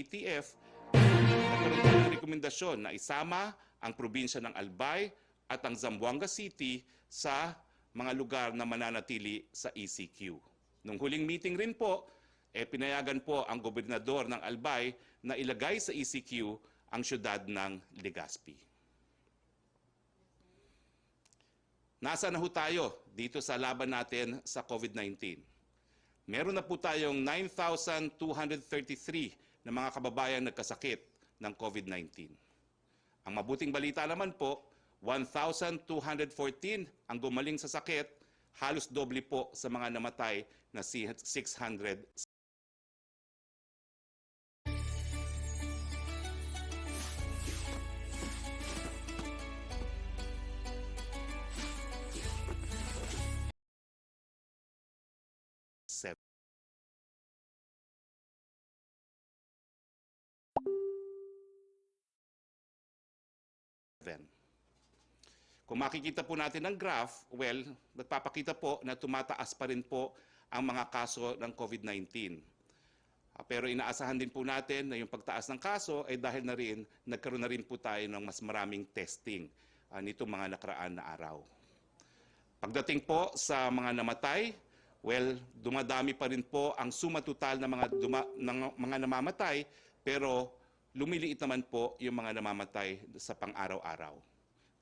ATF, nagkaroon po ng rekomendasyon na isama ang probinsya ng Albay at ang Zamboanga City sa mga lugar na mananatili sa ECQ. Nung huling meeting rin po, pinayagan po ang gobernador ng Albay na ilagay sa ECQ ang syudad ng Legazpi. Nasa na ho tayo dito sa laban natin sa COVID-19? Meron na po tayong 9,233 na mga kababayan nagkasakit ng COVID-19. Ang mabuting balita naman po, 1,214 ang gumaling sa sakit, halos doble po sa mga namatay na 600. Kung makikita po natin ang graph, well, nagpapakita po na tumataas pa rin po ang mga kaso ng COVID-19. Pero inaasahan din po natin na yung pagtaas ng kaso ay dahil na rin, nagkaroon na rin po tayo ng mas maraming testing nitong mga nakaraan na araw. Pagdating po sa mga namatay, well, dumadami pa rin po ang suma total ng mga namamatay, pero lumiliit naman po yung mga namamatay sa pang-araw-araw.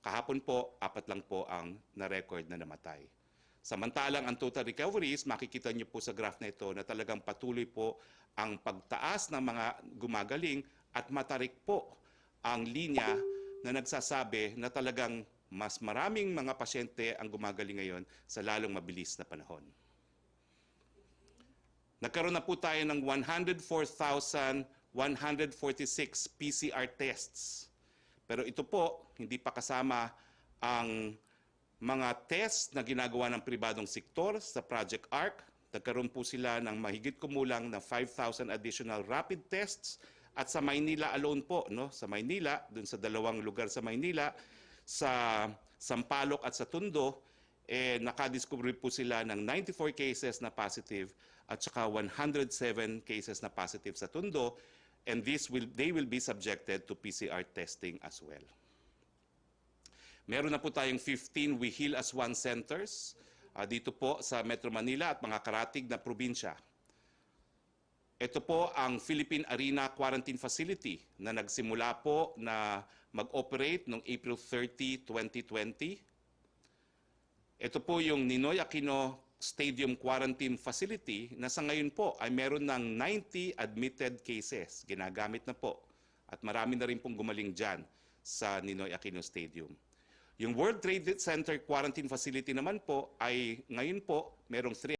Kahapon po, 4 lang po ang na-record na namatay. Samantalang ang total recoveries, makikita niyo po sa graph na ito na talagang patuloy po ang pagtaas ng mga gumagaling at matarik po ang linya na nagsasabi na talagang mas maraming mga pasyente ang gumagaling ngayon sa lalong mabilis na panahon. Nagkaroon na po tayo ng 104,146 PCR tests. Pero ito po, hindi pa kasama ang mga test na ginagawa ng pribadong sektor sa Project ARC. Nagkaroon po sila ng mahigit kumulang na 5,000 additional rapid tests. At sa Maynila alone po, no? Sa Maynila, dun sa 2 lugar sa Maynila, sa Sampaloc at sa Tondo, nakadiscover po sila ng 94 cases na positive at saka 107 cases na positive sa Tondo. And they will be subjected to PCR testing as well. Meron na po tayong 15 We Heal as One centers dito po sa Metro Manila at mga karatig na probinsya. Ito po ang Philippine Arena Quarantine Facility na nagsimula po na mag-operate noong April 30, 2020. Ito po yung Ninoy Aquino Stadium Quarantine Facility na sa ngayon po ay meron ng 90 admitted cases. Ginagamit na po. At marami na rin pong gumaling dyan sa Ninoy Aquino Stadium. Yung World Trade Center Quarantine Facility naman po ay ngayon po merong 3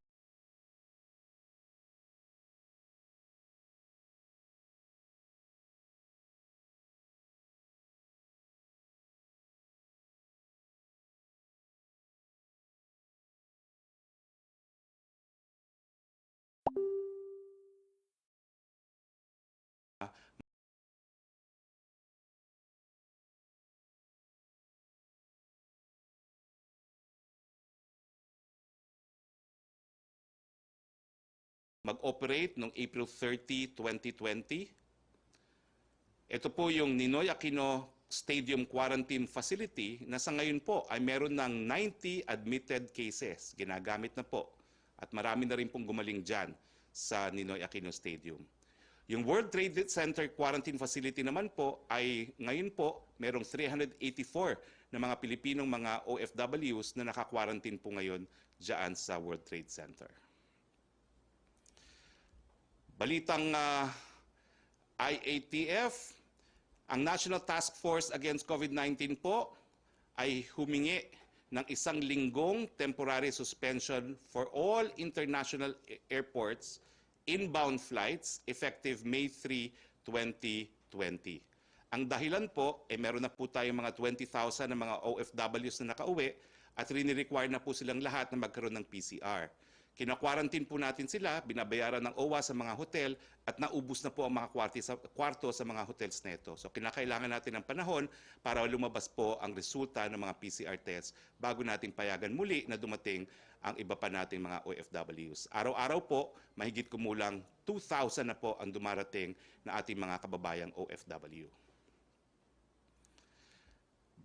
mag-operate noong April 30, 2020. Ito po yung Ninoy Aquino Stadium Quarantine Facility na sa ngayon po ay meron ng 90 admitted cases. Ginagamit na po. At marami na rin pong gumaling dyan sa Ninoy Aquino Stadium. Yung World Trade Center Quarantine Facility naman po ay ngayon po merong 384 na mga Pilipinong mga OFWs na naka-quarantine po ngayon dyan sa World Trade Center. Balitang IATF, ang National Task Force Against COVID-19 po ay humingi ng 1 linggong temporary suspension for all international airports inbound flights effective May 3, 2020. Ang dahilan po, meron na po tayong mga 20,000 na mga OFWs na nakauwi at rini-require na po silang lahat na magkaroon ng PCR. Kina-quarantine po natin sila, binabayaran ng OWA sa mga hotel at naubos na po ang mga kwarto sa mga hotels neto. So kinakailangan natin ng panahon para lumabas po ang resulta ng mga PCR tests bago natin payagan muli na dumating ang iba pa nating mga OFWs. Araw-araw po, mahigit kumulang 2,000 na po ang dumarating na ating mga kababayang OFW.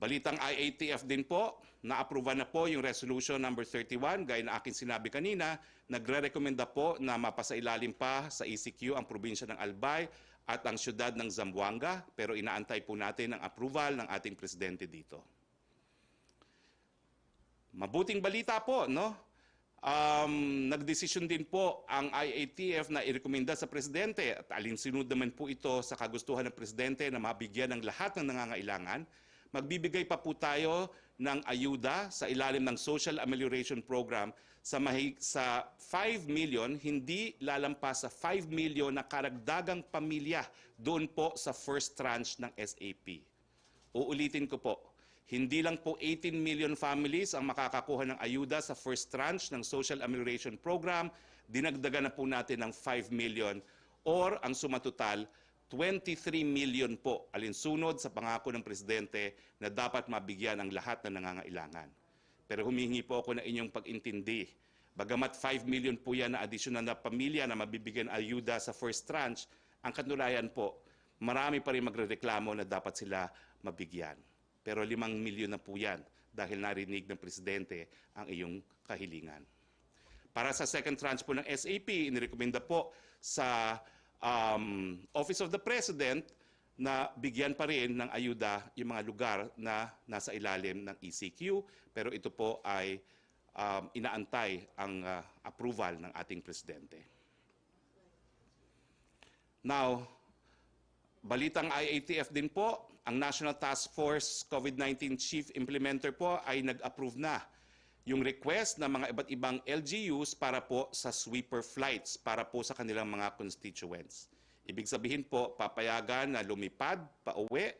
Balitang IATF din po, na-approve na po yung Resolution number 31, gaya na aking sinabi kanina, nagre-rekomenda po na mapasailalim pa sa ECQ ang probinsya ng Albay at ang siyudad ng Zamboanga, pero inaantay po natin ang approval ng ating presidente dito. Mabuting balita po, no? Nagdesisyon din po ang IATF na irekomenda sa presidente at alinsunod naman po ito sa kagustuhan ng presidente na mabigyan ng lahat ng nangangailangan. Magbibigay pa po tayo ng ayuda sa ilalim ng Social Amelioration Program sa 5 million, hindi lalampas sa 5 million na karagdagang pamilya doon po sa first tranche ng SAP. Uulitin ko po, hindi lang po 18 million families ang makakakuha ng ayuda sa first tranche ng Social Amelioration Program, dinagdagan na po natin ng 5 million or ang suma total 23 million po alinsunod sa pangako ng presidente na dapat mabigyan ang lahat na nangangailangan. Pero humihingi po ako ng inyong pag-intindi. Bagamat 5 million po yan na additional na pamilya na mabibigyan ayuda sa first tranche, ang kanulayan po, marami pa rin magrereklamo na dapat sila mabigyan. Pero 5 milyon na po yan dahil narinig ng presidente ang iyong kahilingan. Para sa second tranche po ng SAP, inirekomenda po sa Office of the President na bigyan pa rin ng ayuda yung mga lugar na nasa ilalim ng ECQ, pero ito po ay inaantay ang approval ng ating presidente. Now, balitang IATF din po, ang National Task Force COVID-19 Chief Implementer po ay nag-approve na yung request ng mga iba't ibang LGUs para po sa sweeper flights para po sa kanilang mga constituents. Ibig sabihin po, papayagan na lumipad, pauwi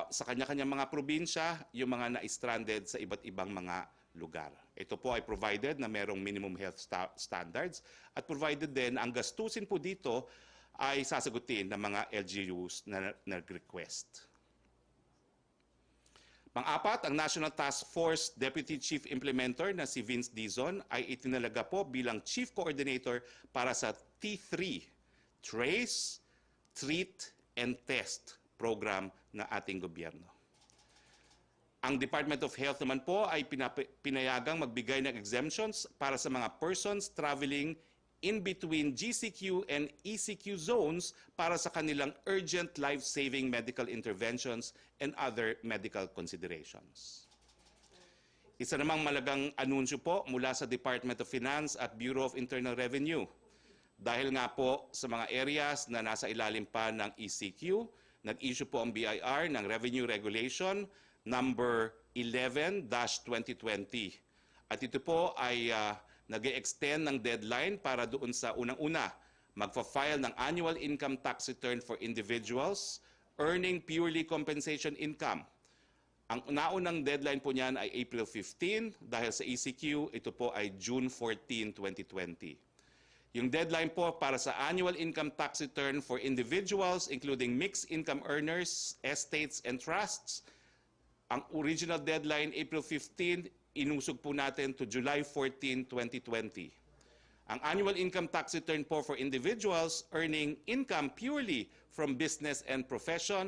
sa kanya-kanyang mga probinsya yung mga na-stranded sa iba't ibang mga lugar. Ito po ay provided na merong minimum health standards at provided din ang gastusin po dito ay sasagutin ng mga LGUs na nag-request. Pang-apat, ang National Task Force Deputy Chief Implementer na si Vince Dizon ay itinalaga po bilang Chief Coordinator para sa T3, Trace, Treat, and Test program na ating gobyerno. Ang Department of Health naman po ay pinayagang magbigay ng exemptions para sa mga persons traveling in between GCQ and ECQ zones para sa kanilang urgent life-saving medical interventions and other medical considerations. Isa namang malagang anunsyo po mula sa Department of Finance at Bureau of Internal Revenue. Dahil nga po sa mga areas na nasa ilalim pa ng ECQ, nag-issue po ang BIR ng Revenue Regulation number 11-2020. At ito po ay nag-extend ng deadline para doon sa unang-una, magfa-file ng annual income tax return for individuals earning purely compensation income. Ang naunang deadline po niyan ay April 15, dahil sa ECQ, ito po ay June 14, 2020. Yung deadline po para sa annual income tax return for individuals, including mixed income earners, estates, and trusts, ang original deadline, April 15, inusog po natin to July 14, 2020. Ang annual income tax return po for individuals earning income purely from business and profession,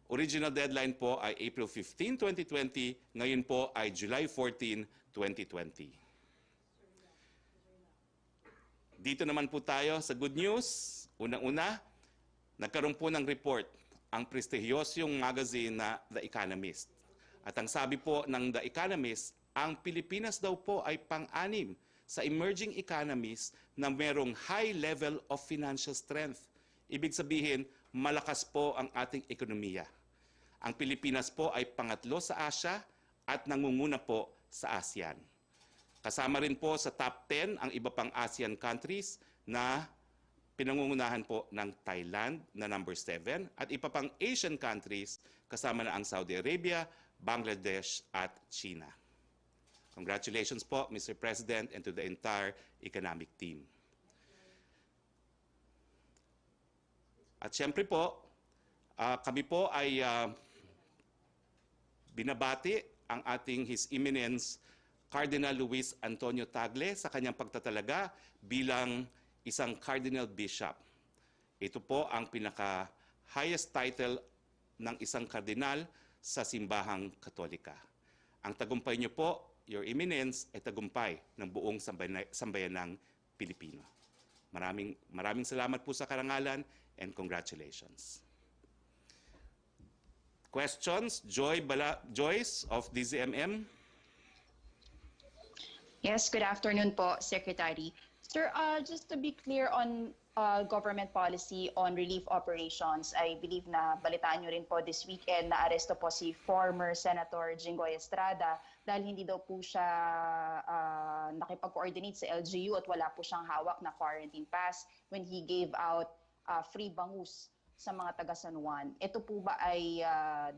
original deadline po ay April 15, 2020. Ngayon po ay July 14, 2020. Dito naman po tayo sa good news. Unang-una, nagkaroon po ng report ang prestigiyosyong magazine na The Economist. At ang sabi po ng The Economist, ang Pilipinas daw po ay pang-anim sa emerging economies na merong high level of financial strength. Ibig sabihin, malakas po ang ating ekonomiya. Ang Pilipinas po ay pangatlo sa Asia at nangunguna po sa ASEAN. Kasama rin po sa top 10 ang iba pang ASEAN countries na pinangungunahan po ng Thailand na number 7 at iba pang Asian countries kasama na ang Saudi Arabia, Bangladesh at China. Congratulations po, Mr. President, and to the entire economic team. At siyempre po, kami po ay binabati ang ating His Eminence Cardinal Luis Antonio Tagle sa kanyang pagtatalaga bilang isang Cardinal Bishop. Ito po ang pinaka-highest title ng isang kardinal sa simbahang Katolika. Ang tagumpay niyo po, Your Eminence, ay tagumpay ng buong sambayanang Pilipino. Maraming salamat po sa karangalan and congratulations. Questions? Joyce of DZMM? Yes, good afternoon po, Secretary. Sir, just to be clear on government policy on relief operations, I believe na balitaan nyo rin po this weekend na aresto po si former Senator Jinggoy Estrada dahil hindi daw po siya nakipag-coordinate sa LGU at wala po siyang hawak na quarantine pass when he gave out free bangus sa mga taga San Juan. Ito po ba ay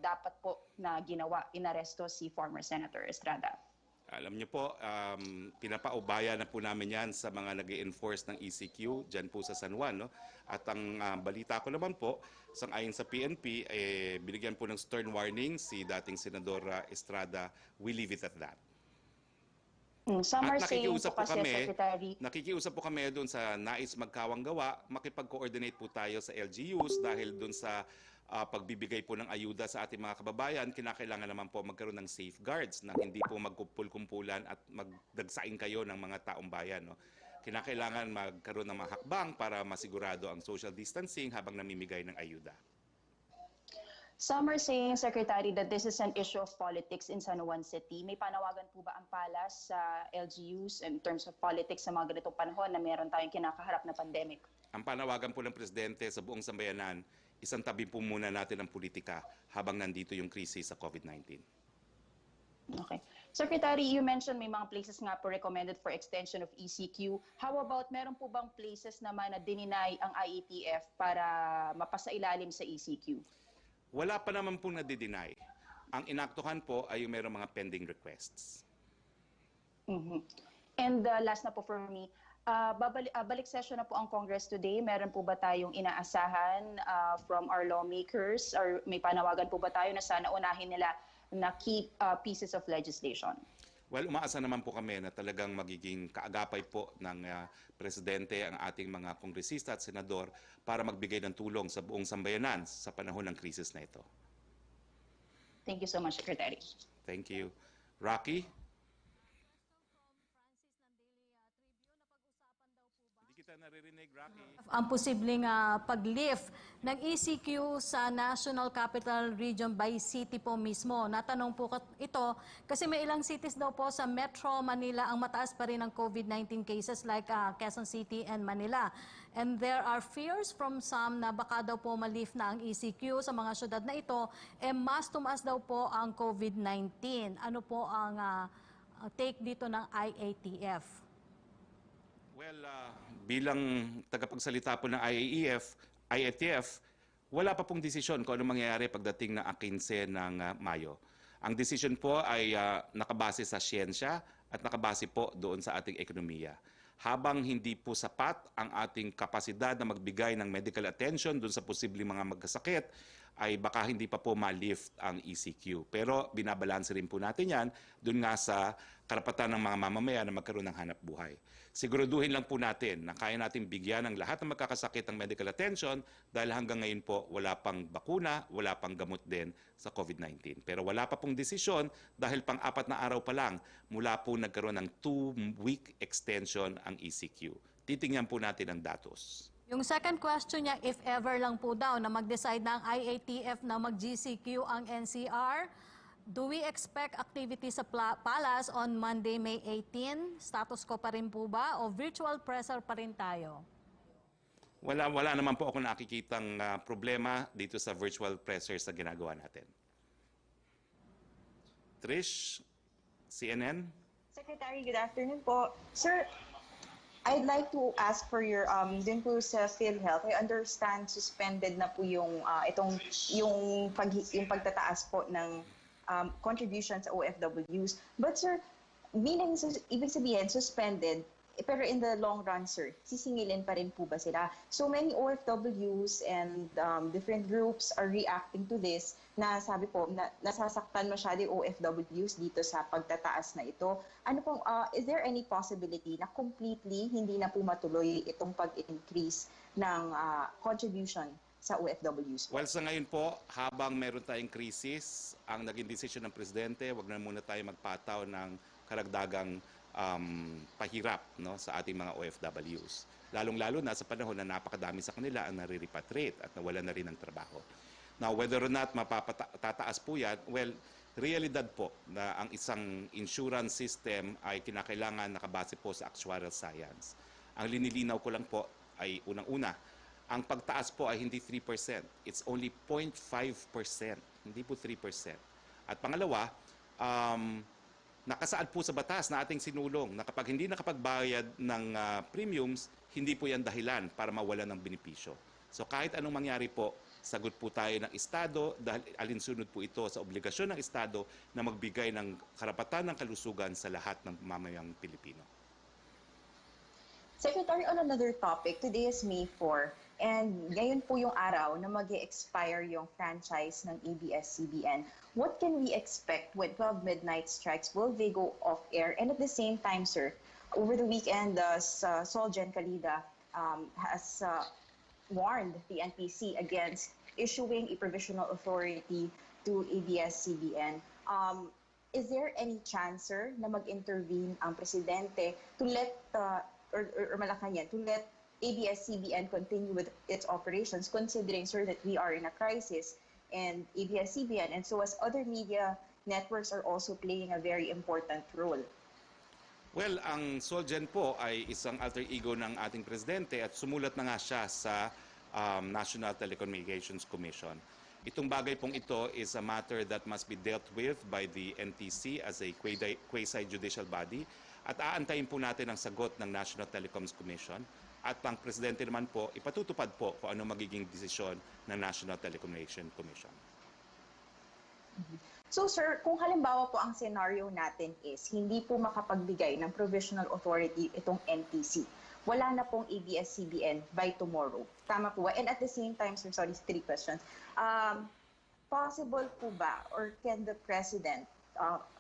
dapat po na ginawa, inaresto si former Senator Estrada? Alam niyo po, pinapaubaya na po namin yan sa mga nag-enforce ng ECQ dyan po sa San Juan. No? At ang balita ko naman po, ayon sa PNP, binigyan po ng stern warning si dating Senador Estrada. We leave it at that. At nakikiusap po kami, nakikiusap po kami doon sa nais magkawang gawa, makipag-coordinate po tayo sa LGUs dahil doon sa pagbibigay po ng ayuda sa ating mga kababayan, kinakailangan naman po magkaroon ng safeguards na hindi po magkumpul-kumpulan at magdagsain kayo ng mga taong bayan. No? Kinakailangan magkaroon ng mga hakbang para masigurado ang social distancing habang namimigay ng ayuda. Some are saying, Secretary, that this is an issue of politics in San Juan City. May panawagan po ba ang palas sa LGUs in terms of politics sa mga ganitong panahon na meron tayong kinakaharap na pandemic? Ang panawagan po ng Presidente sa buong sambayanan, isang tabi po muna natin ang politika habang nandito yung krisis sa COVID-19. Okay. Secretary, you mentioned may mga places nga po recommended for extension of ECQ. How about meron po bang places naman na dininay ang IATF para mapasailalim sa ECQ? Wala pa naman pong nadi-deny. Ang inaktuhan po ay yung merong mga pending requests. And last na po for me, balik session na po ang Congress today. Meron po ba tayong inaasahan from our lawmakers or may panawagan po ba tayo na sana unahin nila na key pieces of legislation? Well, umaasa naman po kami na talagang magiging kaagapay po ng Presidente ang ating mga kongresista at senador para magbigay ng tulong sa buong sambayanan sa panahon ng krisis na ito. Thank you so much, Secretary. Thank you. Roque? Kita naririnig, Roque. Ang posibleng pag-lift ng ECQ sa National Capital Region by city po mismo. Natanong po ito kasi may ilang cities daw po sa Metro Manila ang mataas pa rin ang COVID-19 cases like Quezon City and Manila. And there are fears from some na baka daw po ma-lift na ang ECQ sa mga syudad na ito, mas tumaas daw po ang COVID-19. Ano po ang take dito ng IATF? Well, bilang tagapagsalita po ng IATF, wala pa pong desisyon kung ano mangyayari pagdating ng 15 ng Mayo. Ang desisyon po ay nakabase sa siyensya at nakabase po doon sa ating ekonomiya. Habang hindi po sapat ang ating kapasidad na magbigay ng medical attention doon sa posibleng mga magkasakit, ay baka hindi pa po ma-lift ang ECQ. Pero binabalanse rin po natin yan doon nga sa karapatan ng mga mamamayan na magkaroon ng hanap buhay. Siguraduhin lang po natin na kaya natin bigyan ng lahat ng magkakasakit ng medical attention dahil hanggang ngayon po wala pang bakuna, wala pang gamot din sa COVID-19. Pero wala pa pong desisyon dahil pang-4 na araw pa lang mula po nagkaroon ng 2-week extension ang ECQ. Titingnan po natin ang datos. Yung second question niya, if ever lang po daw na mag-decide ng IATF na mag-GCQ ang NCR, do we expect activity sa Palace on Monday, May 18? Status quo pa rin po ba o virtual presser pa rin tayo? Wala naman po ako nakikitang problema dito sa virtual pressers na ginagawa natin. Trish, CNN? Secretary, good afternoon po. Sir, I'd like to ask for your din po sa PhilHealth. I understand suspended na po yung yung pagtataas po ng contributions sa OFWs. But sir, meaning, ibig sabihin, suspended, pero in the long run, sir, sisingilin pa rin po ba sila? So many OFWs and different groups are reacting to this na sabi po, nasasaktan masyado yung OFWs dito sa pagtataas na ito. Ano pong, is there any possibility na completely hindi na po matuloy itong pag-increase ng contribution sa OFWs po? Well, sa ngayon po, habang meron tayong krisis, ang naging desisyon ng Presidente, wag na muna tayo magpataw ng karagdagang pahirap, no, sa ating mga OFWs. Lalong-lalo na sa panahon na napakadami sa kanila ang nare-repatriate at nawala na rin ng trabaho. Now, whether or not mapapatataas po yan, well, realidad po na ang isang insurance system ay kinakailangan nakabase po sa actuarial science. Ang linilinaw ko lang po ay unang-una, ang pagtaas po ay hindi 3%. It's only 0.5%. Hindi po 3%. At pangalawa, nakasaad po sa batas na ating sinulong na kapag hindi nakapagbayad ng premiums, hindi po yan dahilan para mawalan ng benepisyo. So kahit anong mangyari po, sagot po tayo ng Estado dahil alinsunod po ito sa obligasyon ng Estado na magbigay ng karapatan ng kalusugan sa lahat ng mamamayang Pilipino. Secretary, on another topic, today is May 4, and ngayon po yung araw na mag-expire yung franchise ng ABS-CBN. What can we expect when 12 midnight strikes? Will they go off air? And at the same time, sir, over the weekend, Solgen Calida has warned the NPC against issuing a provisional authority to ABS-CBN. Is there any chance, sir, na mag-intervene ang Presidente to let or Malacanang to let ABS-CBN continue with its operations, considering, sir, that we are in a crisis and ABS-CBN and so as other media networks are also playing a very important role? Well, ang Solgen po ay isang alter ego ng ating Presidente at sumulat na nga siya sa National Telecommunications Commission. Itong bagay pong ito is a matter that must be dealt with by the NTC as a quasi-judicial body at aantayin po natin ang sagot ng National Telecoms Commission at ang Presidente naman po ipatutupad po kung ano magiging desisyon ng National Telecommunications Commission. So sir, kung halimbawa po ang scenario natin is hindi po makapagbigay ng provisional authority itong NTC, wala na pong ABS-CBN by tomorrow. Tama po ba? And at the same time, sir, sorry, 3 questions. Possible po ba or can the President,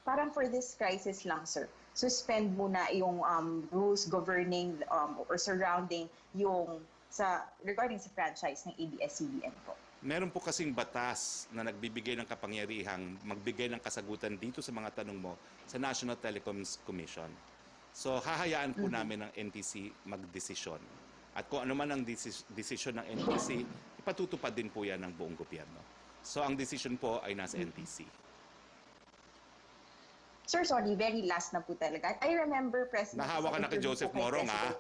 parang for this crisis lang, sir, suspend muna yung rules governing or surrounding yung regarding sa franchise ng ABS-CBN po? Meron po kasing batas na nagbibigay ng kapangyarihang magbigay ng kasagutan dito sa mga tanong mo sa National Telecoms Commission. So hahayaan po namin ng NTC magdesisyon. At kung ano man ang desisyon ng NTC, ipatutupad din po yan ng buong gobyerno. So ang desisyon po ay nasa NTC. Sir, sorry, very last na po talaga. I remember, President... Nahawa ka na kay Joseph Morong, ha?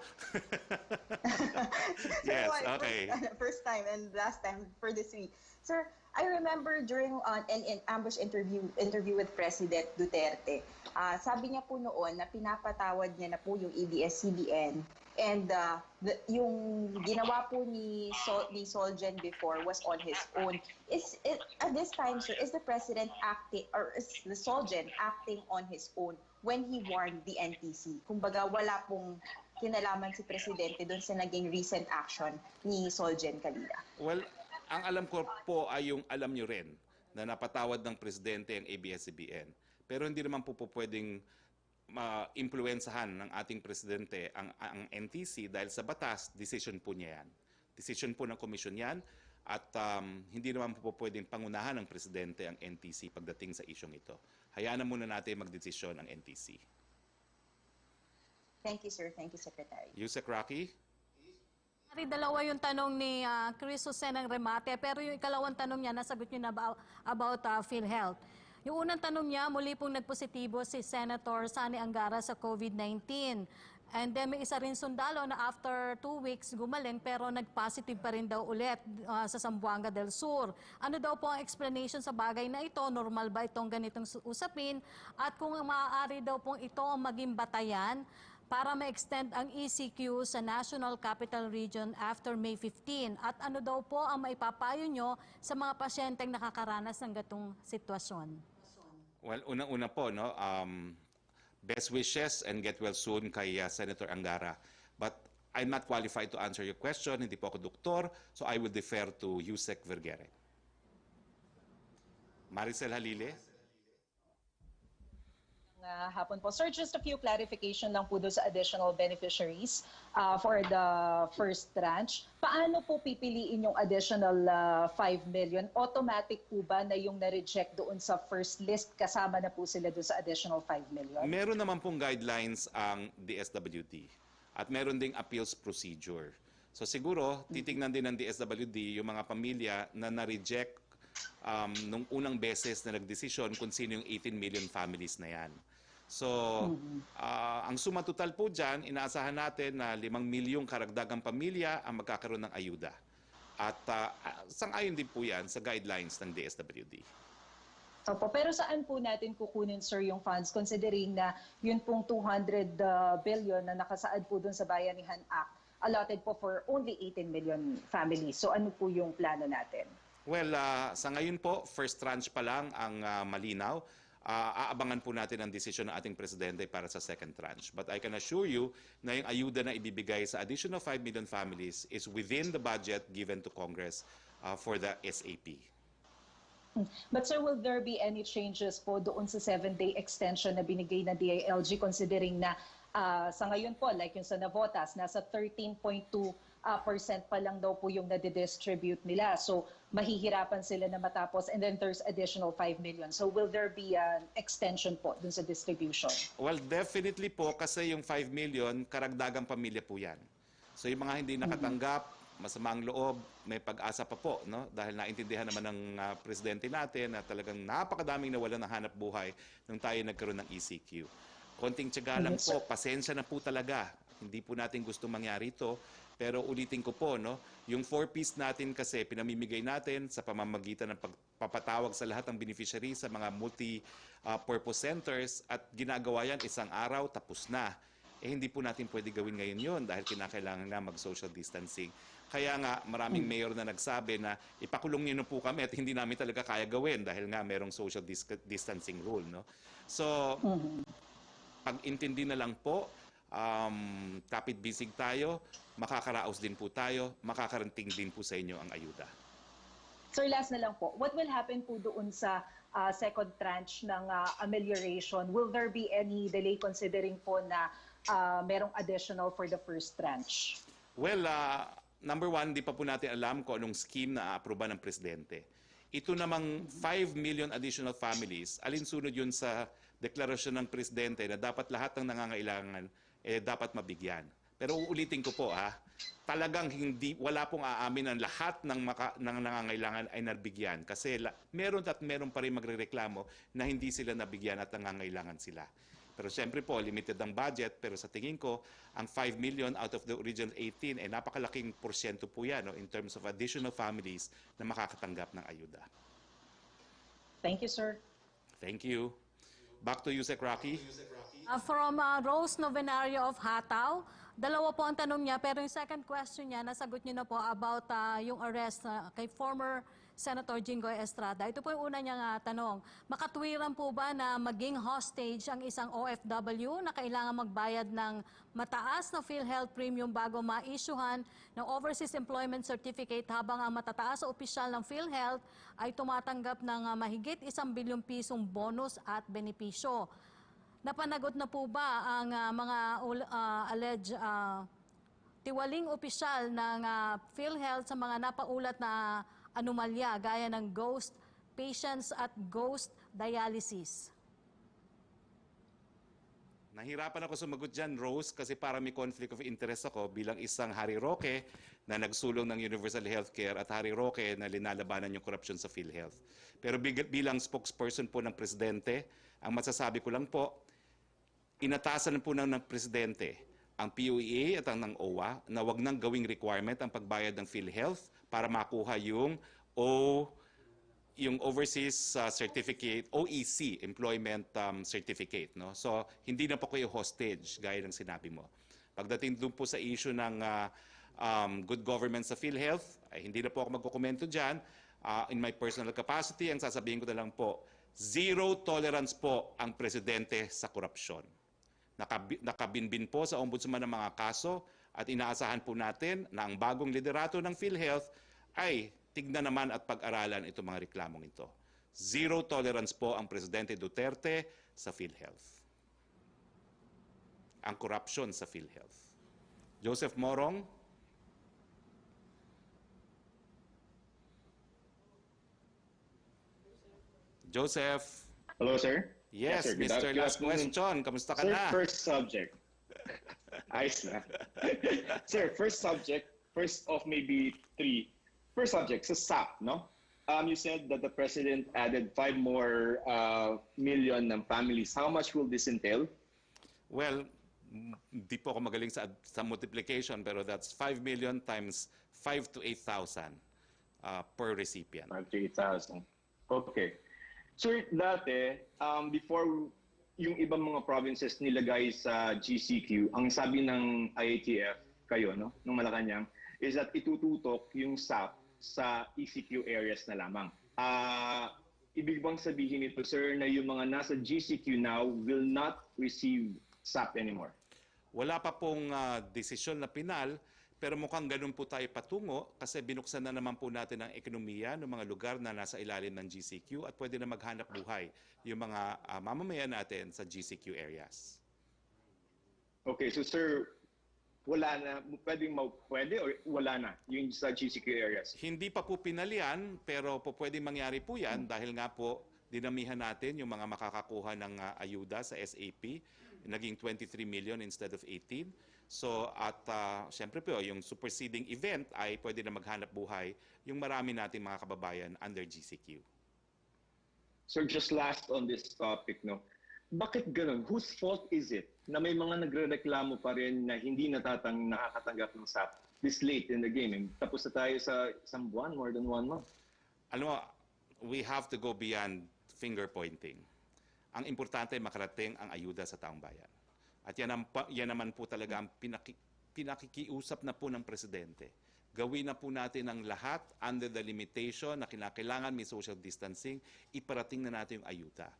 Yes, okay. First time and last time for this week. Sir, I remember during an ambush interview with President Duterte, sabi niya po noon na pinapatawad niya na po yung ABS-CBN and yung ginawa po ni Solgen before was on his own. At this time, sir, is the President acting or is the Solgen acting on his own when he warned the NTC? Kumbaga, wala pong kinalaman si Presidente doon sa naging recent action ni Solgen Calida. Well, ang alam ko po ay yung alam nyo rin na napatawad ng Presidente ang ABS-CBN. Pero hindi naman po pwedeng ma-impluensahan ng ating Presidente ang NTC dahil sa batas, decision po niya yan. Decision po ng komisyon yan at hindi naman po pwedeng pangunahan ng Presidente ang NTC pagdating sa isyong ito. Hayaan na muna natin magdesisyon ang NTC. Thank you, sir. Thank you, Secretary. Yusek Roque? Dalawa yung tanong ni Chris Jose ng Remate, pero yung ikalawang tanong niya, nasagot niyo na about PhilHealth. Yung unang tanong niya, muli pong nagpositibo si Senator Sani Angara sa COVID-19. And then may isa rin sundalo na after 2 weeks gumaling pero nag-positive pa rin daw ulit sa Zamboanga del Sur. Ano daw po ang explanation sa bagay na ito? Normal ba itong ganitong usapin? At kung maaari daw pong ito ang maging batayan para ma-extend ang ECQ sa National Capital Region after May 15. At ano daw po ang maipapayo nyo sa mga pasyenteng nakakaranas ng gatong sitwasyon? Well, unang-una po, no, best wishes and get well soon kay Senator Angara. But I'm not qualified to answer your question. Hindi po ako doktor, so I will defer to Yusek Vergere. Maricel Halile. Hapon po. Sir, just a few clarification lang po doon sa additional beneficiaries for the first tranche. Paano po pipiliin yung additional 5 million? Automatic po ba na yung na-reject doon sa first list, kasama na po sila doon sa additional 5 million? Meron naman pong guidelines ang DSWD at meron ding appeals procedure. So siguro, titignan din ng DSWD yung mga pamilya na na-reject nung unang beses na nagdesisyon kung sino yung 18 million families na yan. So, ang suma total po dyan, inaasahan natin na 5 milyong karagdagang pamilya ang magkakaroon ng ayuda. At sang-ayon din po yan sa guidelines ng DSWD. Opo, pero saan po natin kukunin, sir, yung funds considering na yun pong 200 billion na nakasaad po dun sa Bayanihan Act allotted po for only 18 million families. So ano po yung plano natin? Well, sa ngayon po, first tranche pa lang ang malinaw. Aabangan po natin ang desisyon ng ating presidente para sa second tranche. But I can assure you na yung ayuda na ibibigay sa additional 5 million families is within the budget given to Congress for the SAP. But sir, will there be any changes po doon sa 7-day extension na binigay ng DILG considering na sa ngayon po, like yung sa Navotas, nasa 13.2% pa lang daw po yung nadidistribute nila. So mahihirapan sila na matapos and then there's additional 5 million. So will there be an extension po dun sa distribution? Well, definitely po kasi yung 5 million, karagdagang pamilya po yan. So yung mga hindi nakatanggap, masamang loob, may pag-asa pa po, no? Dahil naintindihan naman ng presidente natin na talagang napakadaming nawalan ng hanap buhay nung tayo nagkaroon ng ECQ. Konting tiyaga lang po, pasensya na po talaga. Hindi po natin gusto mangyari ito. Pero ulitin ko po, no, yung 4-piece natin kasi pinamimigay natin sa pamamagitan ng pagpapatawag sa lahat ng beneficiary sa mga multi-purpose centers at ginagawa yan isang araw, tapos na. Hindi po natin pwede gawin ngayon yun dahil kinakailangan na mag-social distancing. Kaya nga maraming mayor na nagsabi na ipakulong niyo na po kami at hindi namin talaga kaya gawin dahil nga merong social distancing rule. No? So, pag-intindi na lang po, kapit bisig tayo, makakaraos din po tayo, makakarating din po sa inyo ang ayuda. Sir, last na lang po, what will happen po doon sa second tranche ng amelioration? Will there be any delay considering po na merong additional for the first tranche? Well, number one, di pa po natin alam kung anong scheme na aaproba ng presidente. Ito namang 5 million additional families, alinsunod yun sa deklarasyon ng presidente na dapat lahat ng nangangailangan dapat mabigyan. Pero uulitin ko po, talagang wala pong aamin ang lahat ng nangangailangan ay nabigyan. Kasi meron pa rin magrereklamo na hindi sila nabigyan at nangangailangan sila. Pero siyempre po, limited ang budget. Pero sa tingin ko, ang 5 million out of the original 18, napakalaking porsyento po yan in terms of additional families na makakatanggap ng ayuda. Thank you, sir. Thank you. Back to you, Roque. From Rose Novenario of Hataw, dalawa po ang tanong niya, pero yung second question niya, nasagot niyo na po about yung arrest kay former Senator Jinggoy Estrada. Ito po yung una niyang tanong. Makatwiran po ba na maging hostage ang isang OFW na kailangan magbayad ng mataas na PhilHealth premium bago ma-issuehan ng Overseas Employment Certificate habang ang matataas na opisyal ng PhilHealth ay tumatanggap ng mahigit 1 bilyong pisong bonus at benepisyo? Napanagot na po ba ang mga alleged tiwaling opisyal ng PhilHealth sa mga napaulat na anomalya gaya ng ghost patients at ghost dialysis? Nahirapan ako sumagot dyan, Rose, kasi para may conflict of interest ako bilang isang Hari Roque na nagsulong ng universal healthcare at Hari Roque na linalabanan yung korupsyon sa PhilHealth. Pero bilang spokesperson po ng presidente, ang masasabi ko lang po, inatasan po ng presidente ang PUEA at ang ng OWA na wag nang gawing requirement ang pagbayad ng PhilHealth para makuha yung overseas certificate, OEC, employment certificate. No? So, hindi na po kayo hostage, gaya ng sinabi mo. Pagdating doon po sa issue ng good government sa PhilHealth, ay hindi na po ako magkukomento dyan. In my personal capacity, ang sasabihin ko na lang po, zero tolerance po ang presidente sa korupsyon. Nakabinbin po sa Ombudsman ng mga kaso at inaasahan po natin na ang bagong liderato ng PhilHealth ay tignan naman at pag-aralan itong mga reklamong ito. Zero tolerance po ang Presidente Duterte sa PhilHealth. Ang korupsyon sa PhilHealth. Joseph Morong. Joseph. Hello, sir. Yes, sir. Mr. Last Question. Kamusta ka Sir, na? first subject. Ayos na. Sir, first subject, first of maybe three. First subject, sa SAP, no? You said that the President added 5 more million ng families. How much will this entail? Well, di po ako magaling sa multiplication, pero that's 5 million times 5 to 8,000 per recipient. 5 to 8,000. Okay. Sir, dati, before yung ibang mga provinces nilagay sa GCQ, ang sabi ng IATF, kayo, no, ng Malacanang, is that itututok yung SAP sa ECQ areas na lamang. Ibig bang sabihin nito, sir, na yung mga nasa GCQ now will not receive SAP anymore? Wala pa pong desisyon na pinal, pero mukhang ganun po tayo patungo kasi binuksan na naman po natin ang ekonomiya ng mga lugar na nasa ilalim ng GCQ at pwede na maghanap buhay yung mga mamamayan natin sa GCQ areas. Okay, so sir, wala na, pwede o wala na yung sa GCQ areas? Hindi pa po pinalian, pero po pwede mangyari po yan dahil nga po dinamihan natin yung mga makakakuha ng ayuda sa SAP, naging 23 million instead of 18. So at syempre po yung superseding event ay pwede na maghanap buhay yung marami nating mga kababayan under GCQ. So just last on this topic, no? Bakit ganun? Whose fault is it na may mga nagrereklamo pa rin na hindi nakakatanggap ng SAP this late in the game? Tapos na tayo sa isang buwan, more than 1 month. Alam mo, we have to go beyond finger pointing. Ang importante ay makarating ang ayuda sa taong bayan. At yan naman po talaga ang pinakikiusap na po ng Presidente. Gawin na po natin ang lahat under the limitation na kinakailangan may social distancing, iparating na natin yung ayuda.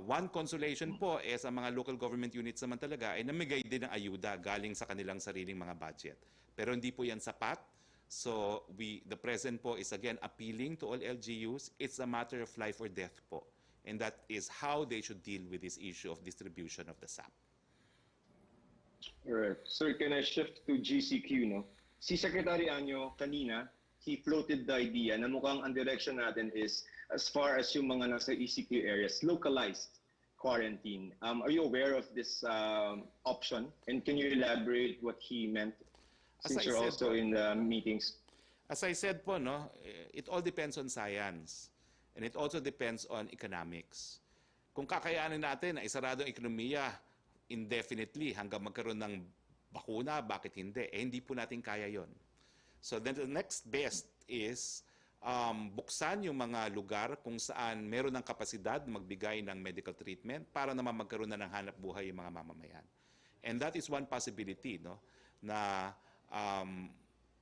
One consolation po is ang mga local government units naman talaga ay namigay din ng ayuda galing sa kanilang sariling mga budget. Pero hindi po yan sapat. So the President po is again appealing to all LGUs. It's a matter of life or death po. And that is how they should deal with this issue of distribution of the SAP. Alright. Sir, can I shift to GCQ, no? Si Secretary Anyo, kanina, he floated the idea na mukhang ang direction natin is as far as yung mga nasa ECQ areas, localized quarantine. Are you aware of this option? And can you elaborate what he meant since you're also in the meetings? As I said po, no, it all depends on science. And it also depends on economics. Kung kakayanin natin na isarado ang ekonomiya indefinitely hanggang magkaroon ng bakuna, bakit hindi? Hindi po natin kaya yon. So then the next best is buksan yung mga lugar kung saan meron ng kapasidad magbigay ng medical treatment para naman magkaroon na ng hanap buhay yung mga mamamayan. And that is one possibility, no, na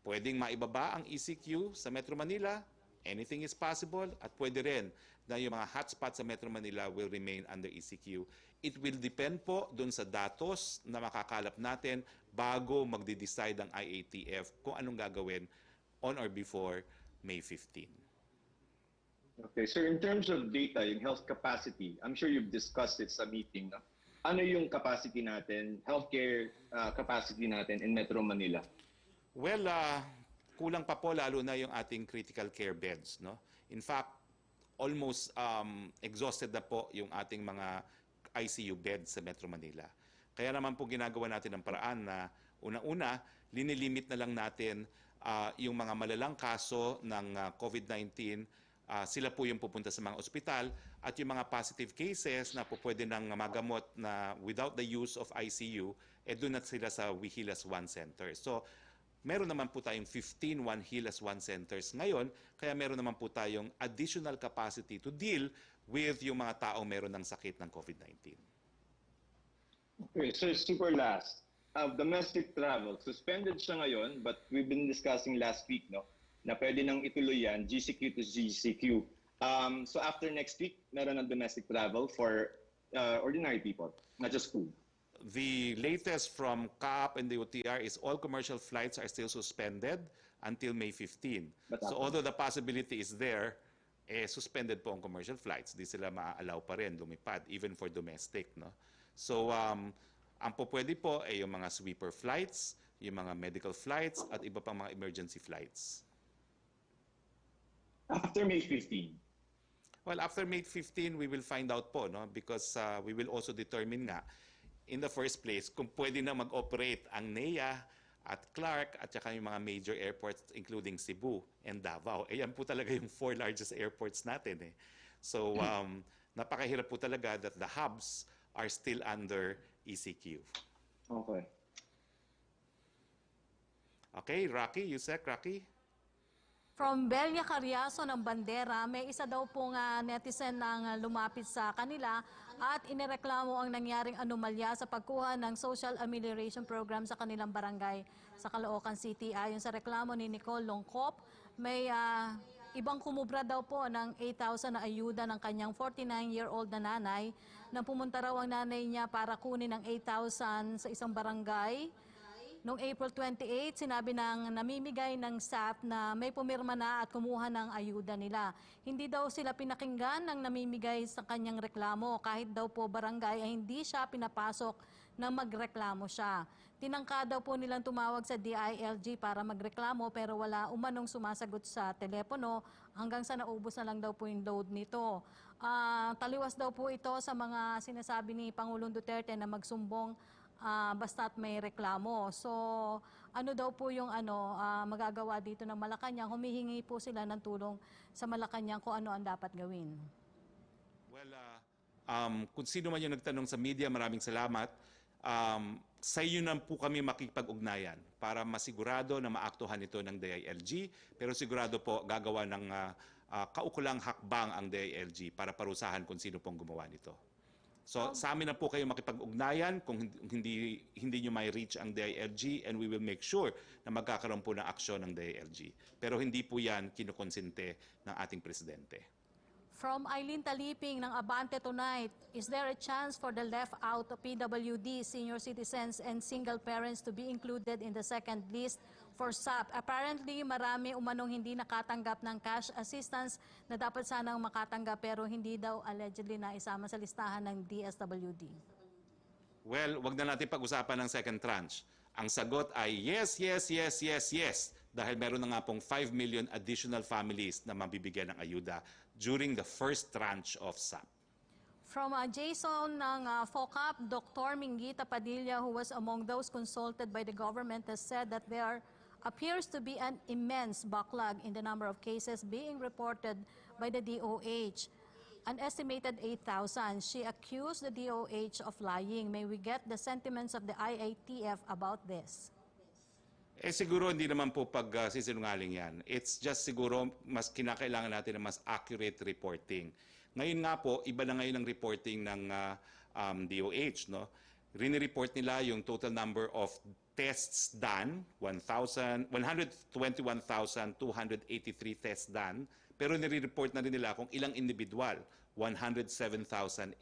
pwedeng maibaba ang ECQ sa Metro Manila. Anything is possible at pwede rin na yung mga hotspots sa Metro Manila will remain under ECQ. It will depend po dun sa datos na makakalap natin bago magde-decide ang IATF kung anong gagawin on or before May 15. Okay, sir, in terms of data, yung health capacity, I'm sure you've discussed it sa meeting, no? Ano yung capacity natin, healthcare capacity natin in Metro Manila? Well, kulang pa po lalo na yung ating critical care beds, no? In fact, almost exhausted na po yung ating mga ICU beds sa Metro Manila. Kaya naman po ginagawa natin ang paraan na una-una, linilimit na lang natin yung mga malalang kaso ng COVID-19, sila po yung pupunta sa mga ospital at yung mga positive cases na po pwede nang magamot na without the use of ICU, doon na sila sa Wihilas One Center. So, meron naman po tayong 15 One Hilas One Centers ngayon, kaya meron naman po tayong additional capacity to deal with yung mga taong meron ng sakit ng COVID-19. Okay, so super last. Domestic travel, suspended siya ngayon, but we've been discussing last week, no, na pwede nang ituloy yan, GCQ to GCQ. So after next week, meron ng domestic travel for ordinary people, not just food. the latest from CAAP and the OTR is all commercial flights are still suspended until May 15. So although the possibility is there, suspended po ang commercial flights. Di sila maa-allow pa rin lumipad, even for domestic. No? So ang po pwede po ay yung mga sweeper flights, yung mga medical flights, at iba pang mga emergency flights. After May 15. Well, after May 15, we will find out po, no? Because we will also determine nga, in the first place, kung pwede na mag-operate ang NEA at Clark at saka yung mga major airports including Cebu and Davao. Yan po talaga yung 4 largest airports natin. So, napakahirap po talaga that the hubs are still under ECQ. Okay. Okay, Roque, Yusek, Roque? From Belia Carriazo ng Bandera, may isa daw pong netizen ang lumapit sa kanila at inireklamo ang nangyaring anomalya sa pagkuha ng social amelioration program sa kanilang barangay sa Caloocan City. Ayon sa reklamo ni Nicole Longcop, may ibang kumubra daw po ng 8,000 na ayuda ng kanyang 49-year-old na nanay na pumunta raw ang nanay niya para kunin ang 8,000 sa isang barangay. Noong April 28, sinabi ng namimigay ng SAP na may pumirma na at kumuha ng ayuda nila. Hindi daw sila pinakinggan ng namimigay sa kanyang reklamo. Kahit daw po barangay ay hindi siya pinapasok na magreklamo siya. Tinangka daw po nilang tumawag sa DILG para magreklamo pero wala umanong sumasagot sa telepono hanggang sa naubos na lang daw po yung load nito. Taliwas daw po ito sa mga sinasabi ni Pangulong Duterte na magsumbong basta't may reklamo. So, ano daw po yung magagawa dito ng Malacanang? Humihingi po sila ng tulong sa Malacanang kung ano ang dapat gawin. Well, kung sino man yung nagtanong sa media, maraming salamat. Sa iyo na po kami makipag-ugnayan para masigurado na maaktuhan ito ng DILG. Pero sigurado po gagawa ng kaukulang hakbang ang DILG para parusahan kung sino pong gumawa nito. So sa amin na po kayo makipag-ugnayan kung hindi nyo may reach ang DILG, and we will make sure na magkakaroon po ng aksyon ng DILG. Pero hindi po yan kinukonsente ng ating presidente. From Eileen Taliping ng Abante Tonight, is there a chance for the left out of PWD, senior citizens and single parents to be included in the second list for SAP? Apparently, marami umanong hindi nakatanggap ng cash assistance na dapat sanang makatanggap pero hindi daw allegedly na isama sa listahan ng DSWD. Well, wag na natin pag-usapan ng second tranche. Ang sagot ay yes, yes, yes, yes, yes. Dahil meron na nga pong 5 million additional families na mabibigyan ng ayuda during the first tranche of SAP. From Jason ng FOCAP, Dr. Mingita Padilla, who was among those consulted by the government, has said that there appears to be an immense backlog in the number of cases being reported by the DOH, an estimated 8,000. She accused the DOH of lying. May we get the sentiments of the IATF about this? Siguro hindi naman po pag-sisinungaling yan. It's just siguro mas kinakailangan natin ng mas accurate reporting. Ngayon nga po, iba na ngayon ang reporting ng DOH. No? Rini-report nila yung total number of tests done, 121,283 tests done, pero nire-report na rin nila kung ilang individual, 107,000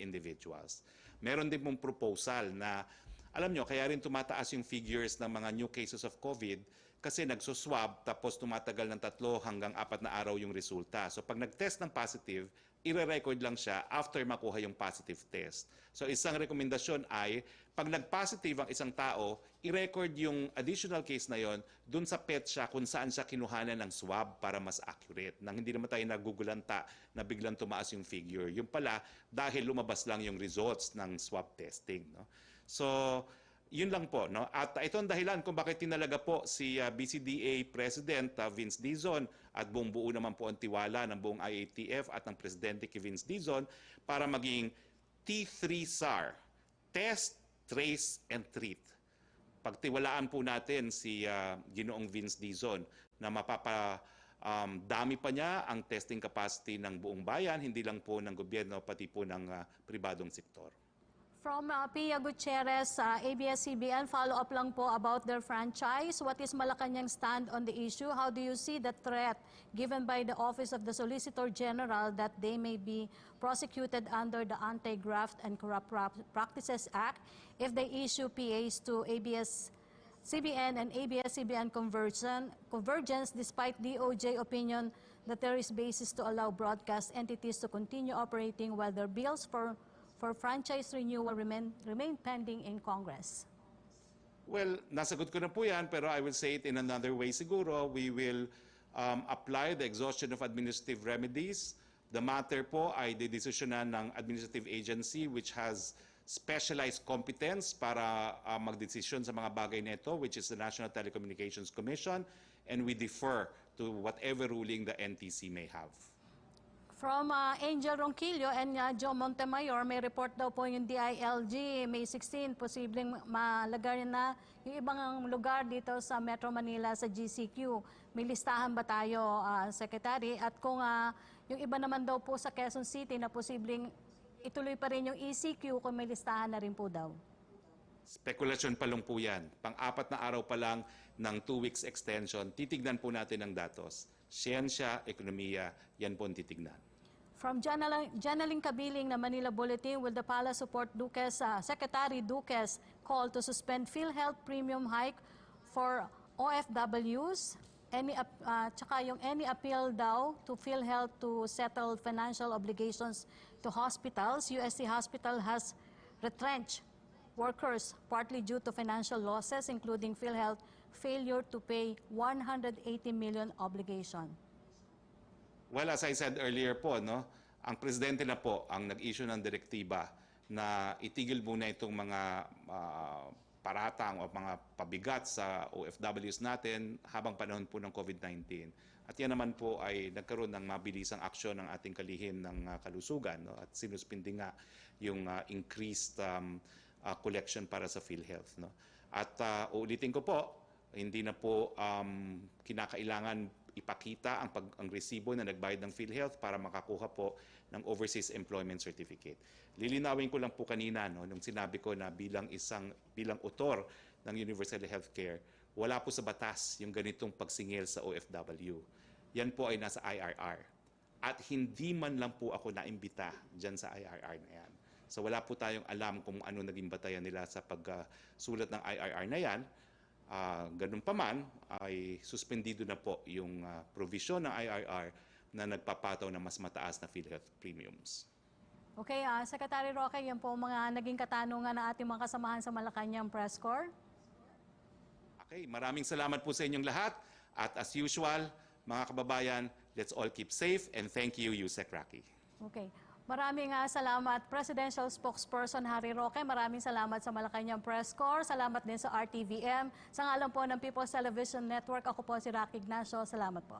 individuals. Meron din pong proposal na, alam nyo, kaya rin tumataas yung figures ng mga new cases of COVID kasi nagsuswab tapos tumatagal ng 3 hanggang 4 na araw yung resulta. So pag nag-test ng positive, ire-record lang siya after makuha yung positive test. So isang rekomendasyon ay, pag nag-positive ang isang tao, i-record yung additional case na yon dun sa petsa kung saan siya kinuhanan ng swab para mas accurate. Nang hindi naman tayo nagugulanta na biglang tumaas yung figure. Yung pala, dahil lumabas lang yung results ng swab testing. No? So, yun lang po. No? At ito ang dahilan kung bakit tinalaga po si BCDA President Vince Dizon at buong buo naman po ang tiwala ng buong IATF at ng Presidente kay Vince Dizon para maging T3 SAR, Test, Trace, and Treat. Pagtiwalaan po natin si Ginoong Vince Dizon na dami pa niya ang testing capacity ng buong bayan, hindi lang po ng gobyerno, pati po ng pribadong sektor. From Pia Gutierrez, ABS-CBN, follow-up lang po about their franchise. What is Malacanang's stand on the issue? How do you see the threat given by the Office of the Solicitor General that they may be prosecuted under the Anti-Graft and Corrupt Practices Act if they issue PAs to ABS-CBN and ABS-CBN convergence despite DOJ opinion that there is basis to allow broadcast entities to continue operating while their bills for franchise renewal remain pending in Congress? Well, nasagot ko na po yan, pero I will say it in another way siguro. We will apply the exhaustion of administrative remedies. The matter po ay didesisyonan ng administrative agency which has specialized competence para magdesisyon sa mga bagay nito, which is the National Telecommunications Commission, and we defer to whatever ruling the NTC may have. From Angel Ronquillo and Joe Montemayor, may report daw po yung DILG, May 16, posibleng malagay na yung ibang lugar dito sa Metro Manila sa GCQ. May listahan ba tayo, Secretary? At kung yung iba naman daw po sa Quezon City na posibleng ituloy pa rin yung ECQ kung may listahan na rin po daw? Spekulasyon pa lang po yan. Pang-apat na araw pa lang ng 2 weeks extension, titignan po natin ang datos. Siyensya, ekonomiya, yan po ang titignan. From Janeline Kabiling na Manila Bulletin, will the Palace support Duque's, Secretary Duque's call to suspend PhilHealth premium hike for OFWs? Tsaka yung any appeal daw to PhilHealth to settle financial obligations to hospitals. USC Hospital has retrenched workers partly due to financial losses, including PhilHealth failure to pay 180 million obligation. Well, as I said earlier po, no, ang presidente na po ang nag-issue ng direktiba na itigil muna itong mga paratang o mga pabigat sa OFWs natin habang panahon po ng COVID-19. At yan naman po ay nagkaroon ng mabilisang aksyon ng ating kalihim ng kalusugan, no, at sinuspindi nga yung increased collection para sa PhilHealth. No. At uulitin ko po, hindi na po kinakailangan ipakita ang resibo na nagbayad ng PhilHealth para makakuha po ng Overseas Employment Certificate. Lilinawin ko lang po kanina, no, nung sinabi ko na bilang author ng Universal Healthcare, wala po sa batas yung ganitong pagsingil sa OFW. Yan po ay nasa IRR. At hindi man lang po ako naimbita dyan sa IRR na yan. So wala po tayong alam kung ano naging batayan nila sa pagsulat ng IRR na yan. Ganun pa man, ay suspendido na po yung provision ng IRR na nagpapataw ng mas mataas na PhilHealth premiums. Okay, Secretary Roque, yan po mga naging katanungan ng ating mga kasamahan sa Malacanang Press Corps. Okay, maraming salamat po sa inyong lahat. At as usual, mga kababayan, let's all keep safe and thank you, Yusek Roque. Okay. Maraming salamat, Presidential Spokesperson Harry Roque. Maraming salamat sa Malacanang Press Corps. Salamat din sa RTVM. Sa ngalan po ng People's Television Network, ako po si Roque Ignacio. Salamat po.